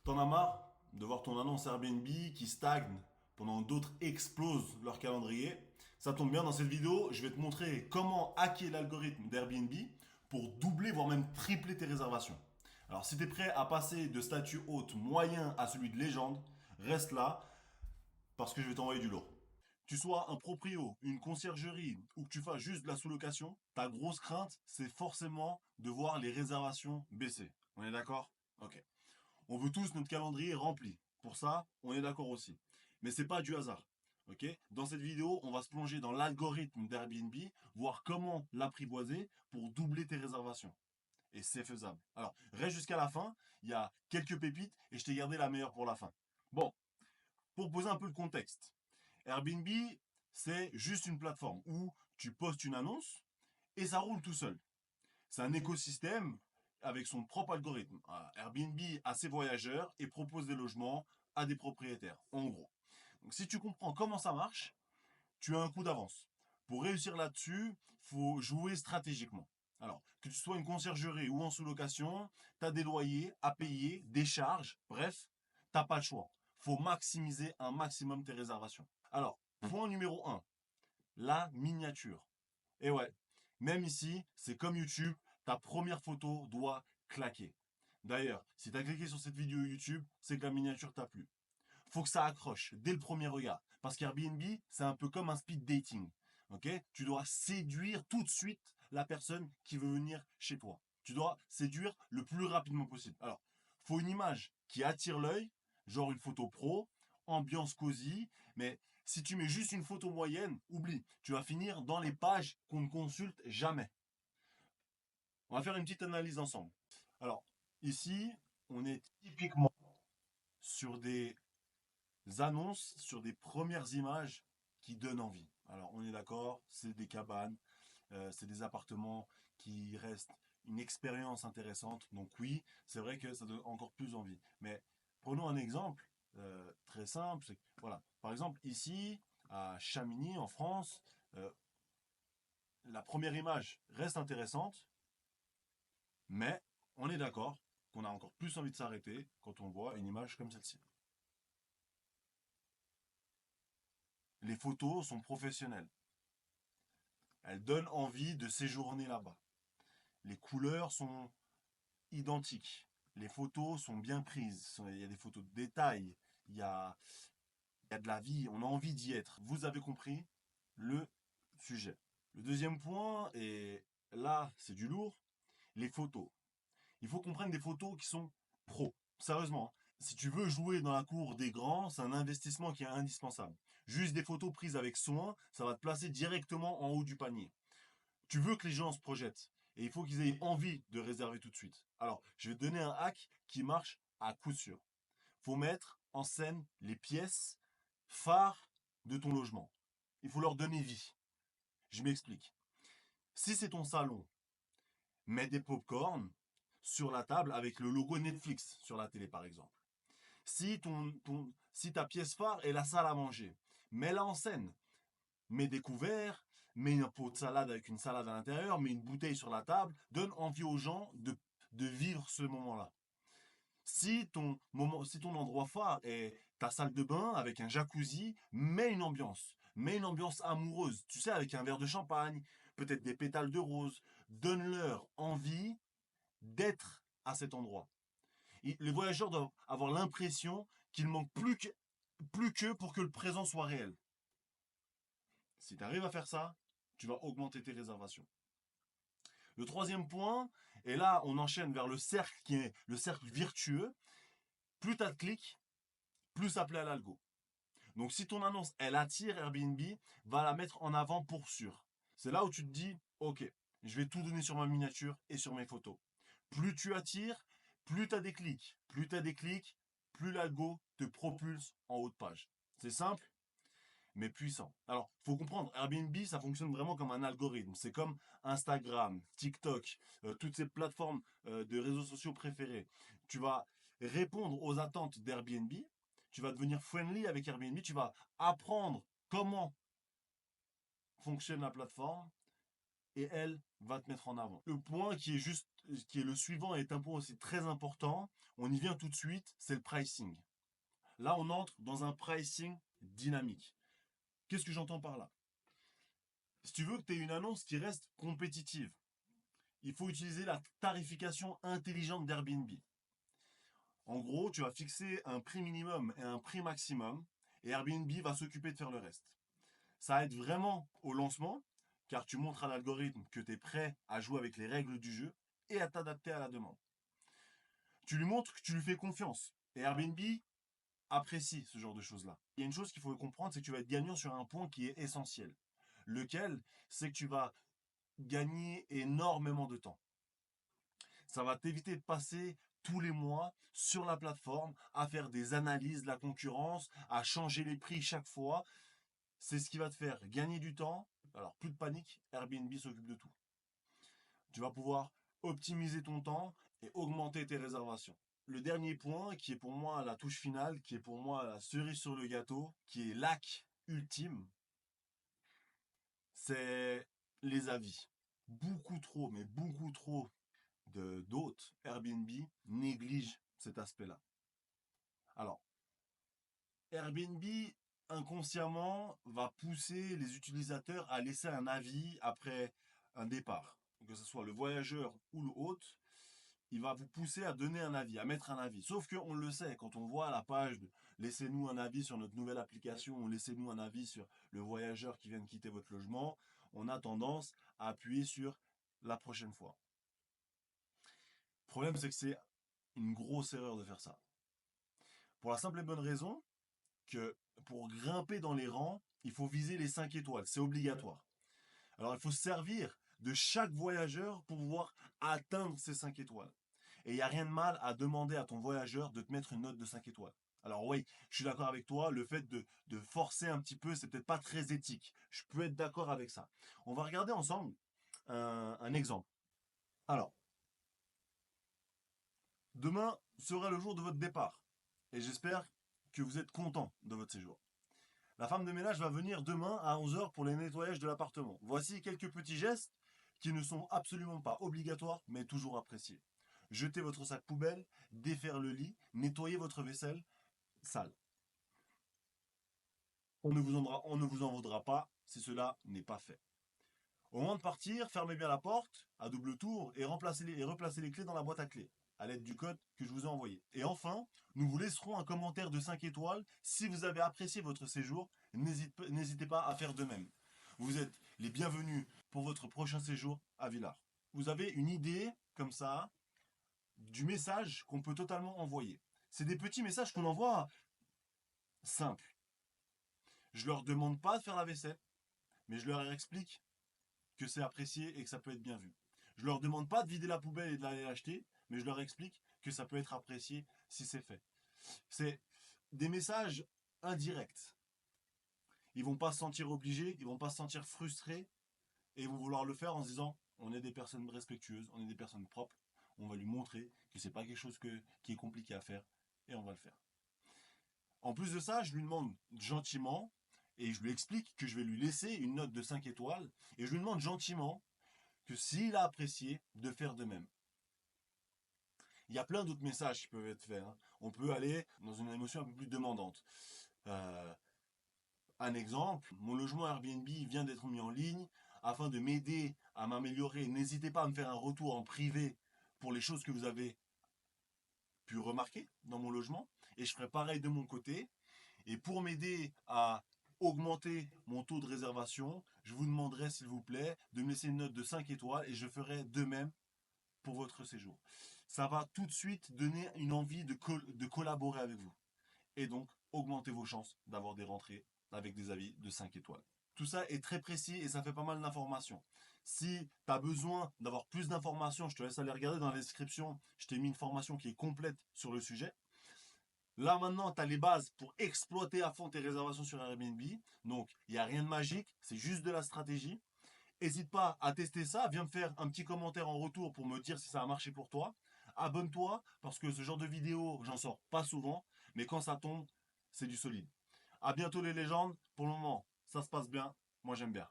T'en as marre de voir ton annonce Airbnb qui stagne pendant que d'autres explosent leur calendrier? Ça tombe bien, dans cette vidéo, je vais te montrer comment hacker l'algorithme d'Airbnb pour doubler, voire même tripler tes réservations. Alors si tu es prêt à passer de statut hôte moyen à celui de légende, reste là parce que je vais t'envoyer du lourd. Tu sois un proprio, une conciergerie ou que tu fasses juste de la sous-location, ta grosse crainte, c'est forcément de voir les réservations baisser. On est d'accord? Ok. On veut tous notre calendrier rempli. Pour ça, on est d'accord aussi. Mais c'est pas du hasard. Ok. Dans cette vidéo, on va se plonger dans l'algorithme d'Airbnb, voir comment l'apprivoiser pour doubler tes réservations. Et c'est faisable. Alors, reste jusqu'à la fin. Il y a quelques pépites et je t'ai gardé la meilleure pour la fin. Bon, pour poser un peu le contexte. Airbnb, c'est juste une plateforme où tu postes une annonce et ça roule tout seul. C'est un écosystème avec son propre algorithme. Airbnb a ses voyageurs et propose des logements à des propriétaires, en gros. Donc si tu comprends comment ça marche, tu as un coup d'avance. Pour réussir là-dessus, il faut jouer stratégiquement. Alors, que tu sois une conciergerie ou en sous-location, tu as des loyers à payer, des charges, bref, t'as pas le choix. Faut maximiser un maximum tes réservations. Alors, point numéro un, la miniature. Et ouais, même ici, c'est comme YouTube, ta première photo doit claquer. D'ailleurs, si tu as cliqué sur cette vidéo YouTube, c'est que la miniature t'a plu. Faut que ça accroche dès le premier regard. Parce qu'Airbnb, c'est un peu comme un speed dating. Ok? Tu dois séduire tout de suite la personne qui veut venir chez toi. Tu dois séduire le plus rapidement possible. Alors, faut une image qui attire l'œil, genre une photo pro, ambiance cosy, mais si tu mets juste une photo moyenne, oublie, tu vas finir dans les pages qu'on ne consulte jamais. On va faire une petite analyse ensemble. Alors, ici, on est typiquement sur des annonces, sur des premières images qui donnent envie. Alors, on est d'accord, c'est des cabanes, c'est des appartements qui restent une expérience intéressante. Donc oui, c'est vrai que ça donne encore plus envie. Mais prenons un exemple très simple. Voilà, par exemple ici à Chamigny en France, euh, la première image reste intéressante, mais on est d'accord qu'on a encore plus envie de s'arrêter quand on voit une image comme celle-ci. Les photos sont professionnelles. Elles donnent envie de séjourner là-bas. Les couleurs sont identiques. Les photos sont bien prises. Il y a des photos de détail. Il y a, il y a de la vie. On a envie d'y être. Vous avez compris le sujet. Le deuxième point, et là, c'est du lourd, les photos. Il faut qu'on prenne des photos qui sont pro. Sérieusement, hein. Si tu veux jouer dans la cour des grands, c'est un investissement qui est indispensable. Juste des photos prises avec soin, ça va te placer directement en haut du panier. Tu veux que les gens se projettent et il faut qu'ils aient envie de réserver tout de suite. Alors, je vais te donner un hack qui marche à coup sûr. Faut mettre en scène les pièces phares de ton logement. Il faut leur donner vie. Je m'explique. Si c'est ton salon, mets des pop-corn sur la table avec le logo Netflix sur la télé par exemple. Si ta pièce phare est la salle à manger, mets-la en scène. Mets des couverts, mets un pot de salade avec une salade à l'intérieur, mets une bouteille sur la table, donne envie aux gens de vivre ce moment-là. Si ton endroit phare est ta salle de bain avec un jacuzzi, mets une ambiance amoureuse, tu sais, avec un verre de champagne, peut-être des pétales de rose, donne-leur envie d'être à cet endroit. Les voyageurs doivent avoir l'impression qu'il manque plus que pour que le présent soit réel. Si tu arrives à faire ça, tu vas augmenter tes réservations. Le troisième point, et là on enchaîne vers le cercle qui est le cercle virtueux, plus tu as de clics, plus ça plaît à l'algo. Donc si ton annonce, elle attire Airbnb, va la mettre en avant pour sûr. C'est là où tu te dis, ok, je vais tout donner sur ma miniature et sur mes photos. Plus tu attires, plus tu as des clics. Plus tu as des clics, plus l'algo te propulse en haut de page. C'est simple, mais puissant. Alors, faut comprendre, Airbnb, ça fonctionne vraiment comme un algorithme. C'est comme Instagram, TikTok, toutes ces plateformes de réseaux sociaux préférés. Tu vas répondre aux attentes d'Airbnb, tu vas devenir friendly avec Airbnb, tu vas apprendre comment fonctionne la plateforme et elle va te mettre en avant. Le point qui est juste qui est le suivant, est un point aussi très important. On y vient tout de suite, c'est le pricing. Là, on entre dans un pricing dynamique. Qu'est-ce que j'entends par là? Si tu veux que tu aies une annonce qui reste compétitive, il faut utiliser la tarification intelligente d'Airbnb. En gros, tu vas fixer un prix minimum et un prix maximum, et Airbnb va s'occuper de faire le reste. Ça aide vraiment au lancement, car tu montres à l'algorithme que tu es prêt à jouer avec les règles du jeu et à t'adapter à la demande. Tu lui montres que tu lui fais confiance. Et Airbnb apprécie ce genre de choses-là. Il y a une chose qu'il faut comprendre, c'est que tu vas être gagnant sur un point qui est essentiel. Lequel, c'est que tu vas gagner énormément de temps. Ça va t'éviter de passer tous les mois sur la plateforme à faire des analyses de la concurrence, à changer les prix chaque fois. C'est ce qui va te faire gagner du temps. Alors, plus de panique, Airbnb s'occupe de tout. Tu vas pouvoir optimiser ton temps et augmenter tes réservations. Le dernier point, qui est pour moi la touche finale, qui est pour moi la cerise sur le gâteau, qui est l'hack ultime, c'est les avis. Beaucoup trop, mais beaucoup trop d'hôtes Airbnb négligent cet aspect-là. Alors, Airbnb inconsciemment va pousser les utilisateurs à laisser un avis après un départ. Que ce soit le voyageur ou le hôte, il va vous pousser à donner un avis, à mettre un avis. Sauf qu'on le sait, quand on voit la page de laissez-nous un avis sur notre nouvelle application ou laissez-nous un avis sur le voyageur qui vient de quitter votre logement, on a tendance à appuyer sur la prochaine fois. Le problème, c'est que c'est une grosse erreur de faire ça. Pour la simple et bonne raison que pour grimper dans les rangs, il faut viser les 5 étoiles. C'est obligatoire. Alors, il faut se servir de chaque voyageur pour pouvoir atteindre ces 5 étoiles. Et il n'y a rien de mal à demander à ton voyageur de te mettre une note de 5 étoiles. Alors oui, je suis d'accord avec toi, le fait de forcer un petit peu, c'est peut-être pas très éthique. Je peux être d'accord avec ça. On va regarder ensemble un exemple. Alors, demain sera le jour de votre départ. Et j'espère que vous êtes content de votre séjour. La femme de ménage va venir demain à 11 h pour le nettoyage de l'appartement. Voici quelques petits gestes qui ne sont absolument pas obligatoires, mais toujours appréciés. Jetez votre sac poubelle, défaire le lit, nettoyer votre vaisselle sale. On ne vous en voudra pas si cela n'est pas fait. Au moment de partir, fermez bien la porte à double tour et replacez les clés dans la boîte à clés à l'aide du code que je vous ai envoyé. Et enfin, nous vous laisserons un commentaire de 5 étoiles. Si vous avez apprécié votre séjour, n'hésitez pas à faire de même. Vous êtes les bienvenus pour votre prochain séjour à Villars. Vous avez une idée comme ça du message qu'on peut totalement envoyer. C'est des petits messages qu'on envoie simples. Je leur demande pas de faire la vaisselle, mais je leur explique que c'est apprécié et que ça peut être bien vu. Je leur demande pas de vider la poubelle et de l'aller l'acheter, mais je leur explique que ça peut être apprécié si c'est fait. C'est des messages indirects. Ils vont pas se sentir obligés, ils vont pas se sentir frustrés et ils vont vouloir le faire en se disant on est des personnes respectueuses, on est des personnes propres, on va lui montrer que c'est pas quelque chose qui est compliqué à faire et on va le faire. En plus de ça, je lui demande gentiment et je lui explique que je vais lui laisser une note de 5 étoiles et je lui demande gentiment que s'il a apprécié, de faire de même. Il y a plein d'autres messages qui peuvent être faits. Hein. On peut aller dans une émotion un peu plus demandante. Euh, un exemple, mon logement Airbnb vient d'être mis en ligne. Afin de m'aider à m'améliorer, n'hésitez pas à me faire un retour en privé pour les choses que vous avez pu remarquer dans mon logement. Et je ferai pareil de mon côté. Et pour m'aider à augmenter mon taux de réservation, je vous demanderai s'il vous plaît de me laisser une note de 5 étoiles et je ferai de même pour votre séjour. Ça va tout de suite donner une envie de collaborer avec vous. Et donc, augmenter vos chances d'avoir des rentrées avec des avis de 5 étoiles. Tout ça est très précis et ça fait pas mal d'informations. Si tu as besoin d'avoir plus d'informations, je te laisse aller regarder dans la description. Je t'ai mis une formation qui est complète sur le sujet. Là maintenant, tu as les bases pour exploiter à fond tes réservations sur Airbnb. Donc, il n'y a rien de magique, c'est juste de la stratégie. N'hésite pas à tester ça, viens me faire un petit commentaire en retour pour me dire si ça a marché pour toi. Abonne-toi parce que ce genre de vidéo, j'en sors pas souvent, mais quand ça tombe, c'est du solide. À bientôt les légendes. Pour le moment, ça se passe bien. Moi j'aime bien.